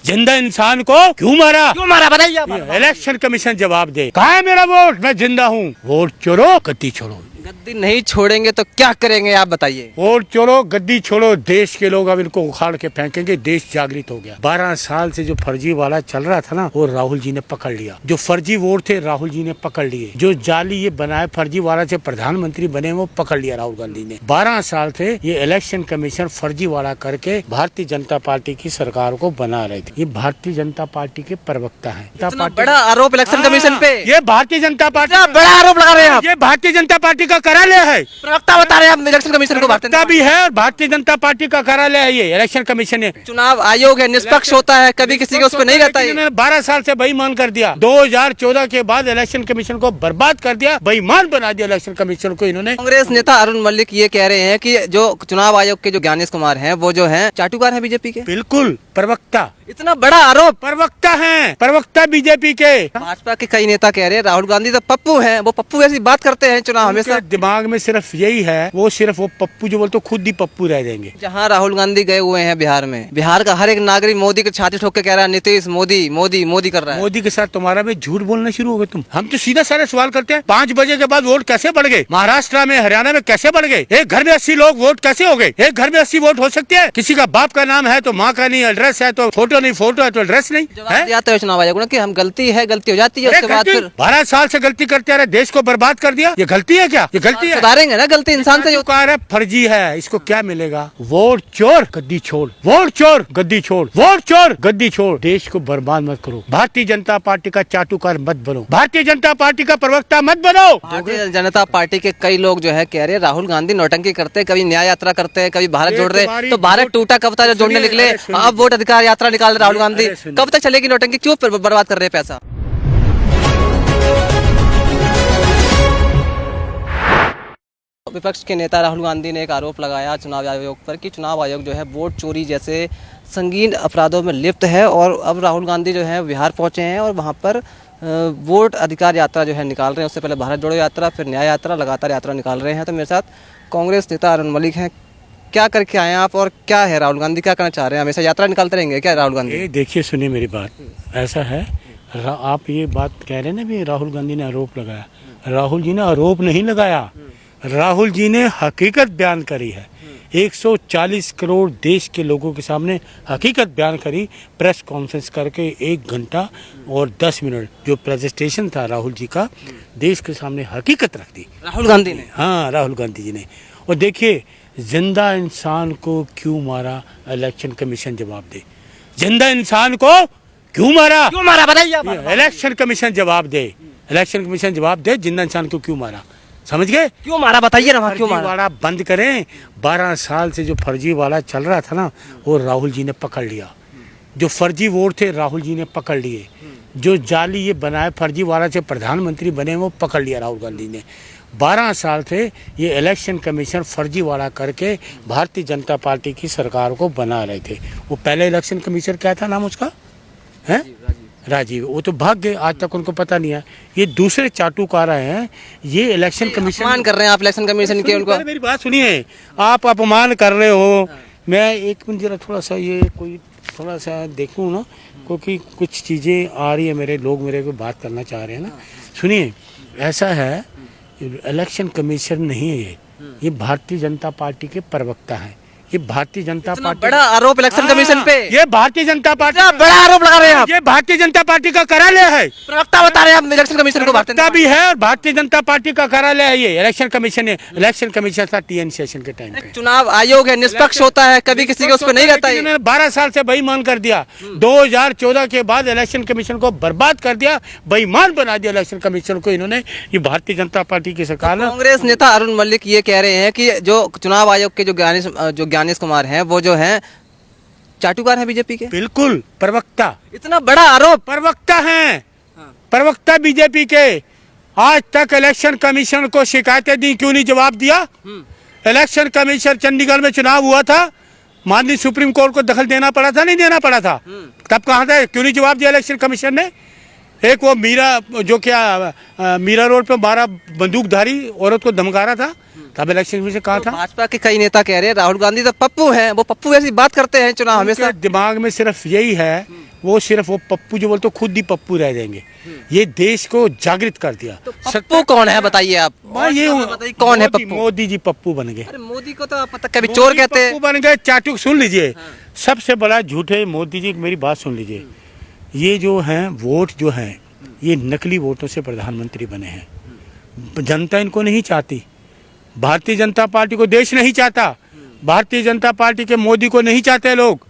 जिंदा इंसान को क्यों मारा बताइए आप। इलेक्शन कमीशन जवाब दे। कहाँ है मेरा वोट? मैं जिंदा हूँ। वोट चोरो गद्दी छोड़ो। गद्दी नहीं छोड़ेंगे तो क्या करेंगे आप बताइए। वोट चोरो गद्दी छोड़ो। देश के लोग अब इनको उखाड़ के फेंकेंगे। देश जागृत हो गया। 12 साल से जो फर्जी वाला चल रहा था ना, वो राहुल जी ने पकड़ लिया। जो फर्जी वोट थे राहुल जी ने पकड़ लिए। जो जाली ये बनाए फर्जी वाला से प्रधानमंत्री बने वो पकड़ लिया राहुल गांधी ने। 12 साल से ये इलेक्शन कमीशन फर्जी वाला करके भारतीय जनता पार्टी की सरकार को बना रहे थे। ये भारतीय जनता पार्टी के प्रवक्ता है। इतना बड़ा आरोप इलेक्शन कमीशन पे, ये भारतीय जनता पार्टी बड़ा आरोप लगा रहे हैं आप। ये भारतीय जनता पार्टी का कार्यालय है। प्रवक्ता बता रहे हैं आप इलेक्शन कमीशन को। प्रवक्ता भी है और भारतीय जनता पार्टी का कार्यालय है। ये इलेक्शन कमीशन है। चुनाव आयोग है, निष्पक्ष होता है, कभी किसी के उस पर नहीं रहता है। इन्होंने 12 साल से बेईमान कर दिया। 2014 के बाद इलेक्शन कमीशन को बर्बाद कर दिया, बेईमान बना दिया इलेक्शन कमीशन को इन्होंने। कांग्रेस नेता अरुण मलिक ये कह रहे हैं कि जो चुनाव आयोग के जो ज्ञानेश कुमार हैं वो जो हैं चाटुकार हैं बीजेपी के। बिल्कुल प्रवक्ता। इतना बड़ा आरोप। प्रवक्ता हैं, प्रवक्ता बीजेपी के। भाजपा के कई नेता कह रहे हैं राहुल गांधी तो पप्पू हैं, वो पप्पू ऐसी बात करते हैं चुनाव हमेशा। दिमाग में सिर्फ यही है, वो सिर्फ वो पप्पू जो बोलते खुद ही पप्पू रह जाएंगे। जहां राहुल गांधी गए हुए हैं बिहार में, बिहार का हर एक नागरिक मोदी के छाती ठोक के कह रहा है नीतीश मोदी मोदी मोदी कर रहा है। मोदी के साथ तुम्हारा भी झूठ बोलना शुरू हो गए तुम। हम तो सीधा सारे सवाल करते हैं, 5 बजे के बाद वोट कैसे बढ़ गए? महाराष्ट्र में हरियाणा में कैसे बढ़ गए? एक घर में 80 लोग वोट कैसे हो गए? एक घर में 80 वोट हो सकते हैं? किसी का बाप का नाम है तो माँ का नहीं, एड्रेस है तो फोटो नहीं, फोटो है तो एड्रेस नहीं है। जाते हैं चुनाव आयोग ने कि हम गलती है, गलती हो जाती है, उसके बाद फिर 12 साल से गलती करते आ रहे, देश को बर्बाद कर दिया। ये गलती है क्या? ये गलती है। सुधारेंगे ना, गलती इंसान से होता है। फर्जी है, इसको क्या मिलेगा? वोट चोर गद्दी छोड़, वोट चोर गद्दी छोड़, वोट चोर गद्दी छोड़। देश को बर्बाद मत करो। भारतीय जनता पार्टी का चाटुकार मत बनो। भारतीय जनता पार्टी का प्रवक्ता मत बनो। भारतीय जनता पार्टी के कई लोग जो है कह रहे हैं राहुल गांधी नौटंकी करते हैं, कभी न्याय यात्रा करते हैं, कभी भारत जोड़ रहे। तो भारत टूटा कब था जो जोड़ने निकले, अब वोट अधिकार यात्रा निकाल रहे राहुल गांधी। कब तक चलेगी नौटंकी? क्यों बर्बाद कर रहे हैं पैसा? विपक्ष के नेता राहुल गांधी ने एक आरोप लगाया चुनाव आयोग पर कि चुनाव आयोग जो है वोट चोरी जैसे संगीन अपराधों में लिप्त है। और अब राहुल गांधी जो है बिहार पहुंचे हैं और वहां पर वोट अधिकार यात्रा जो है निकाल रहे हैं। उससे पहले भारत जोड़ो यात्रा, फिर न्याय यात्रा, लगातार यात्रा निकाल रहे हैं। तो मेरे साथ कांग्रेस नेता अरुण मलिक हैं। क्या करके आए हैं आप और क्या है राहुल गांधी क्या करना चाह रहे हैं? हमेशा यात्रा निकालते रहेंगे क्या राहुल गांधी? देखिए सुनिए मेरी बात, ऐसा है आप ये बात कह रहे हैं ना भी राहुल गांधी ने आरोप लगाया। राहुल जी ने आरोप नहीं लगाया, राहुल जी ने हकीकत बयान करी है। 140 करोड़ देश के लोगों के सामने हकीकत बयान करी। प्रेस कॉन्फ्रेंस करके 1 घंटा और 10 मिनट जो प्रेजेंटेशन था राहुल जी का, देश के सामने हकीकत रख दी राहुल गांधी ने। हाँ, राहुल गांधी जी ने। और देखिए जिंदा इंसान को क्यों मारा, इलेक्शन कमीशन जवाब दे। जिंदा इंसान को क्यों मारा बताइए। इलेक्शन कमीशन जवाब दे। इलेक्शन कमीशन जवाब दे, जिंदा इंसान को क्यों मारा। समझ गए? क्यों मारा बताइए ना, क्यों मारा? वाला बंद करें। 12 साल से जो फर्जी वाला चल रहा था ना, वो राहुल जी ने पकड़ लिया। जो फर्जी वोट थे राहुल जी ने पकड़ लिए। जो जाली ये बनाए फर्जी वाला से प्रधानमंत्री बने वो पकड़ लिया राहुल गांधी ने। 12 साल से ये इलेक्शन कमीशन फर्जी वाला करके भारतीय जनता पार्टी की सरकार को बना रहे थे। वो पहले इलेक्शन कमीशन क्या था नाम उसका है? राजीव। वो तो भाग गए, आज तक उनको पता नहीं है। ये दूसरे चाटुकार हैं। ये इलेक्शन कमीशन अपमान कर रहे हैं आप इलेक्शन कमीशन के। उनको मेरी बात सुनिए, आप अपमान कर रहे हो। मैं 1 मिनट जरा थोड़ा सा ये कोई थोड़ा सा देखूँ ना, क्योंकि कुछ चीज़ें आ रही है, मेरे लोग मेरे को बात करना चाह रहे हैं ना। सुनिए, ऐसा है इलेक्शन कमीशन नहीं है, ये भारतीय जनता पार्टी के प्रवक्ता हैं। ये भारतीय जनता पार्टी बड़ा आरोप इलेक्शन कमीशन पे। ये भारतीय जनता पार्टी बड़ा आरोप लगा रहे हैं आप। ये भारतीय जनता पार्टी का कार्यालय है। प्रवक्ता बता रहे हैं आप इलेक्शन कमीशन को। प्रवक्ता भी है और भारतीय जनता पार्टी का कार्यालय है। ये इलेक्शन कमीशन है। इलेक्शन कमीशन था TN सेशन के टाइम पे। चुनाव आयोग है, निष्पक्ष होता है, कभी किसी के उस पर नहीं रहता है। इन्होंने 12 साल से बेईमान कर दिया। 2014 के बाद इलेक्शन कमीशन को बर्बाद कर दिया, बेईमान बना दिया इलेक्शन कमीशन को इन्होंने। ये भारतीय जनता पार्टी की सरकार। कांग्रेस नेता अरुण मलिक ये कह रहे हैं कि जो चुनाव आयोग के जो ज्ञानेश कुमार हैं वो जो हैं चाटुकार हैं बीजेपी के। बिल्कुल प्रवक्ता। इतना बड़ा आरोप। प्रवक्ता हैं, प्रवक्ता बीजेपी के। आज तक इलेक्शन कमीशन को शिकायतें दी, क्यों नहीं जवाब दिया? इलेक्शन कमीशन, चंडीगढ़ में चुनाव हुआ था, माननीय सुप्रीम कोर्ट को दखल देना पड़ा था, नहीं देना पड़ा था? तब कहाँ था? क्यों नहीं जवाब दिया इलेक्शन कमीशन ने? एक वो मीरा जो क्या मीरा रोड पे 12 बंदूकधारी औरत को धमका रहा था, तब इलेक्शन में से कहा था। भाजपा के कई नेता कह रहे हैं राहुल गांधी तो पप्पू हैं, वो पप्पू जैसी बात करते हैं चुनाव हमेशा। उनके दिमाग में सिर्फ यही है, वो सिर्फ वो पप्पू जो बोलते खुद ही पप्पू रह जाएंगे। ये देश को जागृत कर दिया। पप्पू कौन है बताइए आप? ये बताइए कौन है पप्पू? मोदी जी पप्पू बन गए। अरे मोदी को तो आप पता कभी चोर कहते हैं। पप्पू बन गए। चाटुक सुन लीजिए, सबसे बड़ा झूठ है मोदी जी। मेरी बात सुन लीजिए, ये जो हैं वोट जो हैं ये नकली वोटों से प्रधानमंत्री बने हैं। जनता इनको नहीं चाहती। भारतीय जनता पार्टी को देश नहीं चाहता। भारतीय जनता पार्टी के मोदी को नहीं चाहते लोग,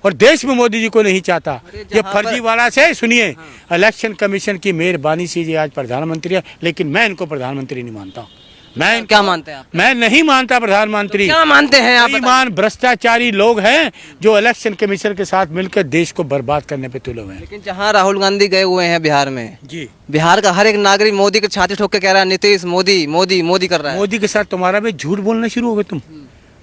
और देश में मोदी जी को नहीं चाहता। ये फर्जीवाड़ा से सुनिए, इलेक्शन कमीशन की मेहरबानी से ये आज प्रधानमंत्री है, लेकिन मैं इनको प्रधानमंत्री नहीं मानता। मैं क्या मानते हैं आप? मैं नहीं मानता प्रधानमंत्री। क्या मानते हैं आप? बेईमान भ्रष्टाचारी लोग हैं जो इलेक्शन कमीशन के साथ मिलकर देश को बर्बाद करने पे तुले हुए हैं। लेकिन जहां राहुल गांधी गए हुए हैं बिहार में, जी, बिहार का हर एक नागरिक मोदी के छाती ठोक के कह रहा है नीतीश मोदी मोदी मोदी कर रहा है। मोदी के साथ तुम्हारा भी झूठ बोलना शुरू हो गए तुम।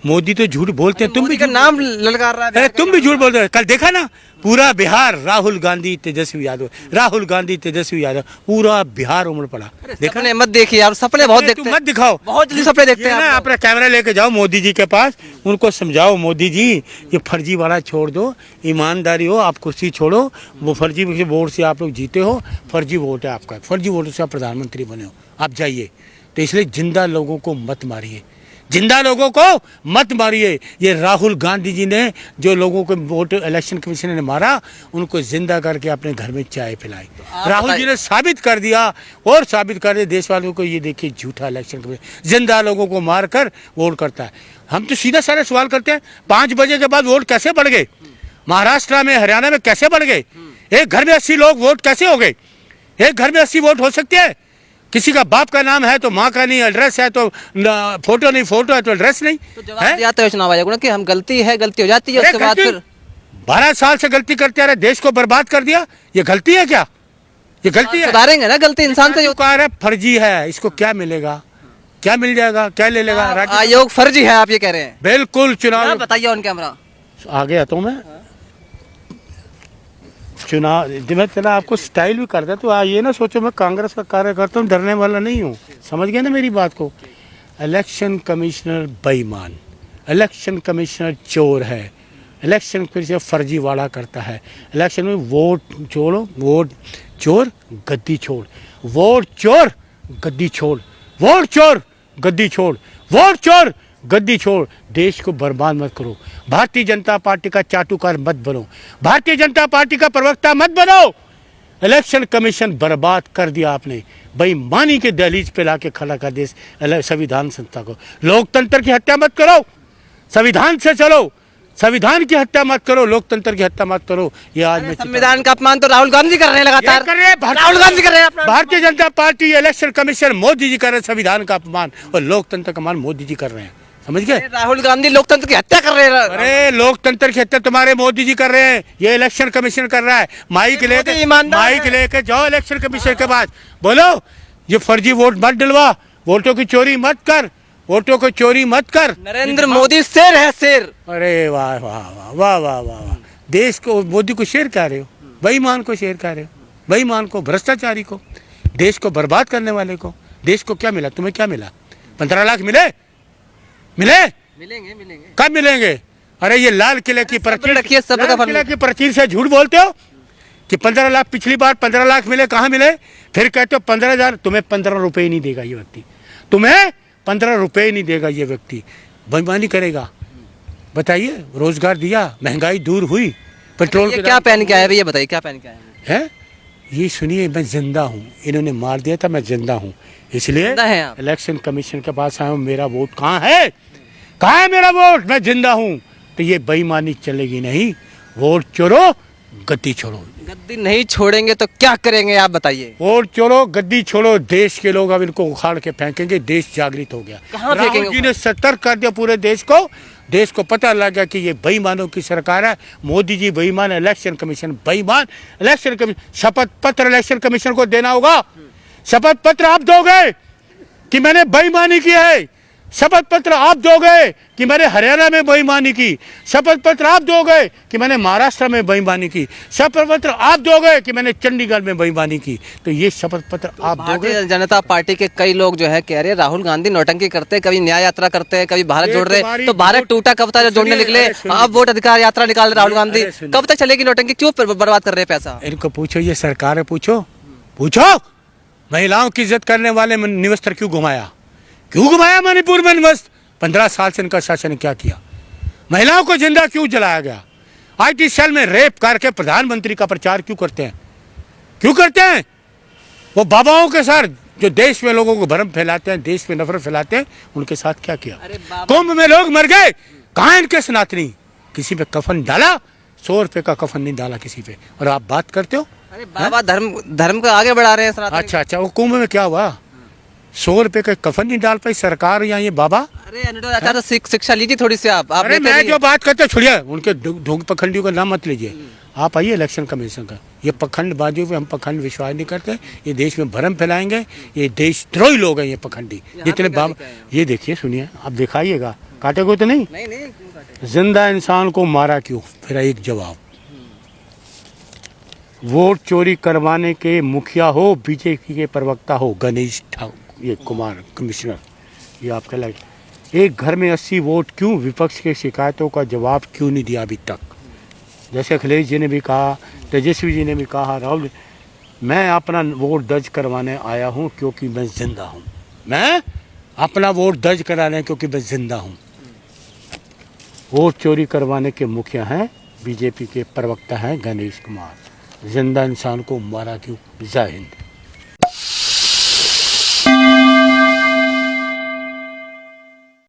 मोदी तो झूठ बोलते हैं, तुम भी का नाम ललकार रहा है। तुम भी झूठ बोलते हो। कल देखा ना, पूरा बिहार राहुल गांधी तेजस्वी यादव, राहुल गांधी तेजस्वी यादव, पूरा बिहार उमड़ पड़ा। देखा सपने मत देखिए आप, सपने बहुत देखते हैं। मत दिखाओ, बहुत जल्दी सपने देखते हैं ना। आप। अपना कैमरा लेके जाओ मोदी जी के पास, उनको समझाओ मोदी जी ये फर्जी वाला छोड़ दो, ईमानदारी हो, आप कुर्सी छोड़ो। वो फर्जी वोट से आप लोग जीते हो, फर्जी वोट है आपका, फर्जी वोट से आप प्रधानमंत्री बने हो, आप जाइए। तो इसलिए जिंदा लोगों को मत मारिए, जिंदा लोगों को मत मारिए। ये राहुल गांधी जी ने जो लोगों को वोट इलेक्शन कमीशन ने मारा, उनको जिंदा करके अपने घर में चाय पिलाई। राहुल जी ने साबित कर दिया, और साबित कर दिया देश वालों को, ये देखिए झूठा इलेक्शन कमीशन जिंदा लोगों को मारकर वोट करता है। हम तो सीधा साधा सवाल करते हैं, 5 बजे के बाद वोट कैसे बढ़ गए? महाराष्ट्र में, हरियाणा में कैसे बढ़ गए? एक घर में 80 लोग वोट कैसे हो गए? एक घर में 80 वोट हो सकते हैं? किसी का बाप का नाम है तो माँ का नहीं, एड्रेस है तो फोटो नहीं, फोटो है तो एड्रेस नहीं। तो जवाब दिया तो चुनाव आयोग ने कि हम गलती है, गलती हो जाती है, उसके बाद फिर 12 साल से गलती करते आ रहे, देश को बर्बाद कर दिया। ये गलती है क्या? ये गलती है? सुधारेंगे ना, गलती इंसान से होता है। फर्जी है, इसको क्या मिलेगा? क्या मिल जाएगा? क्या ले लेगा? आयोग फर्जी है आप ये कह रहे हैं? बिल्कुल। चुनाव बताइए ऑन कैमरा। आ गया तो मैं चुनाव मैं चला आपको स्टाइल भी करता, तो ये ना सोचो मैं कांग्रेस का कार्यकर्ता हूँ, डरने वाला नहीं हूँ। समझ गए ना मेरी बात को? इलेक्शन कमिश्नर बेईमान, इलेक्शन कमिश्नर चोर है, इलेक्शन कमिश्नर फर्जीवाड़ा करता है। इलेक्शन में वोट छोड़ो, वोट चोर गद्दी छोड़, वोट चोर गद्दी छोड़, वोट चोर गद्दी छोड़, वोट चोर गद्दी छोड़। देश को बर्बाद मत करो। भारतीय जनता पार्टी का चाटुकार मत बनो, भारतीय जनता पार्टी का प्रवक्ता मत बनो। इलेक्शन कमीशन बर्बाद कर दिया आपने, बेईमानी के दहलीज पे लाके खड़ा कर देश संविधान संस्था को। लोकतंत्र की हत्या मत करो, संविधान से चलो। संविधान की हत्या मत करो, लोकतंत्र की हत्या मत करो। ये आज में संविधान का अपमान तो राहुल गांधी कर रहे हैं, लगातार कर रहे हैं। राहुल गांधी कर रहे हैं। Bharatiya Janata party, election commission, Modi ji कर रहे हैं संविधान का अपमान, और लोकतंत्र का अपमान मोदी जी कर रहे हैं। समझ गए? राहुल गांधी लोकतंत्र की हत्या कर रहे हैं। अरे लोकतंत्र की हत्या तुम्हारे मोदी जी कर रहे हैं, ये इलेक्शन कमीशन कर रहा है। माइक लेके जाओ इलेक्शन कमीशन के पास, बोलो ये फर्जी वोट मत डलवा, वोटों की चोरी मत कर, वोटों को चोरी मत कर। नरेंद्र मोदी शेर है, शेर। अरे वाह वाह वाह वाह वाह वाह। देश को, मोदी को शेर कह रहे हो, बेईमान को शेर कह रहे हो, बेईमान को, भ्रष्टाचारी को, देश को बर्बाद करने वाले को। देश को क्या मिला? तुम्हें क्या मिला? 15 लाख मिले? मिलेंगे। कब मिलेंगे? अरे ये लाल किले की प्रचीर की प्रचीर से झूठ बोलते हो कि 15 लाख, पिछली बार 15 लाख मिले, कहाँ मिले? फिर कहते हो 15,000। तुम्हें 15 रुपए नहीं देगा ये व्यक्ति, तुम्हें 15 रुपए नहीं देगा ये व्यक्ति, बेईमानी करेगा। बताइए, रोजगार दिया, महंगाई दूर हुई, पेट्रोल क्या पहन के आए? ये बताइए क्या पहन के आए हैं? ये सुनिए, मैं जिंदा हूँ, इन्होंने मार दिया था, मैं जिंदा हूँ, इसलिए इलेक्शन कमीशन के पास आया हूँ। मेरा वोट कहाँ है? कहाँ है मेरा वोट? मैं जिंदा हूँ। तो ये बेईमानी चलेगी नहीं। वोट चोरो, गद्दी छोड़ो। गद्दी नहीं छोड़ेंगे तो क्या करेंगे आप बताइए? वोट चोरो, गद्दी छोड़ो। देश के लोग अब इनको उखाड़ के फेंकेंगे। देश जागृत हो गया। राहुल जी ने सतर्क कर दिया पूरे देश को। देश को पता लग गया कि ये बेईमानों की सरकार है। मोदी जी बेईमान, इलेक्शन कमीशन बेईमान। इलेक्शन कमीशन, शपथ पत्र इलेक्शन कमीशन को देना होगा। शपथ पत्र आप दोगे कि मैंने बेईमानी की है, शपथ पत्र आप दोगे कि मैंने हरियाणा में बेईमानी की, शपथ पत्र आप दोगे कि मैंने महाराष्ट्र में बेईमानी की, शपथ पत्र आप दोगे कि मैंने चंडीगढ़ में बेईमानी की। तो ये शपथ पत्र आप दोगे। भारतीय जनता पार्टी के कई लोग जो है कह रहे हैं राहुल गांधी नौटंकी करते हैं, कभी न्याय यात्रा करते हैं, कभी भारत जोड़ रहे, तो भारत टूटा कब था जो जोड़ने निकले, अब वोट अधिकार यात्रा निकाल रहे राहुल गांधी, कब तक चलेगी नौटंकी, क्यों बर्बाद कर रहे हैं पैसा? इनको पूछो, ये सरकार है, पूछो पूछो महिलाओं की इज्जत करने वाले निवस्त्र क्यों घुमाया मणिपुर में निवस्त? 15 साल से इनका शासन ने क्या किया? महिलाओं को जिंदा क्यों जलाया गया? आईटी सेल में रेप करके प्रधानमंत्री का प्रचार क्यों करते हैं? वो बाबाओं के साथ जो देश में लोगों को भ्रम फैलाते हैं, देश में नफरत फैलाते हैं, उनके साथ क्या किया? कुंभ में लोग मर गए, कहां इनके सनातनी? किसी पे कफन डाला? 100 रुपए का कफन नहीं डाला किसी पे, और आप बात करते हो? अरे बाबा धर्म को आगे बढ़ा रहे हैं सनातन। अच्छा, वो कुंभ में क्या हुआ? 100 रुपए का कफन नहीं डाल पाई सरकार या ये बाबा? अरे अनुराग आचार्य शिक्षा लीजिए थोड़ी सी आप अरे मैं जो बात करते छोड़िए, उनके ढोंग पखंडियों का नाम मत लीजिए। आप आइए इलेक्शन कमीशन का, ये पखंडबाजियों पे हम पखंड विश्वास नहीं करते। ये देश में भ्रम फैलाएंगे, ये देशद्रोही लोग हैं ये पखंडी जितने बाबा। ये देखिए, सुनिए, आप दिखाइएगा, काटेगो तो नहीं? जिंदा इंसान को मारा क्यों? फिर एक जवाब, वोट चोरी करवाने के मुखिया हो, बीजेपी के प्रवक्ता हो, गणेश ठाकुर, ये कुमार कमिश्नर, ये आपका लाइक, एक घर में 80 वोट क्यों? विपक्ष के शिकायतों का जवाब क्यों नहीं दिया अभी तक? जैसे अखिलेश जी ने भी कहा, तेजस्वी जी ने भी कहा, राहुल, मैं अपना वोट दर्ज करवाने आया हूं क्योंकि मैं जिंदा हूं। मैं अपना वोट दर्ज कराने क्योंकि मैं जिंदा हूं। वोट चोरी करवाने के मुखिया हैं, बीजेपी के प्रवक्ता हैं गणेश कुमार। जिंदा इंसान को मारा क्यों? जय हिंद।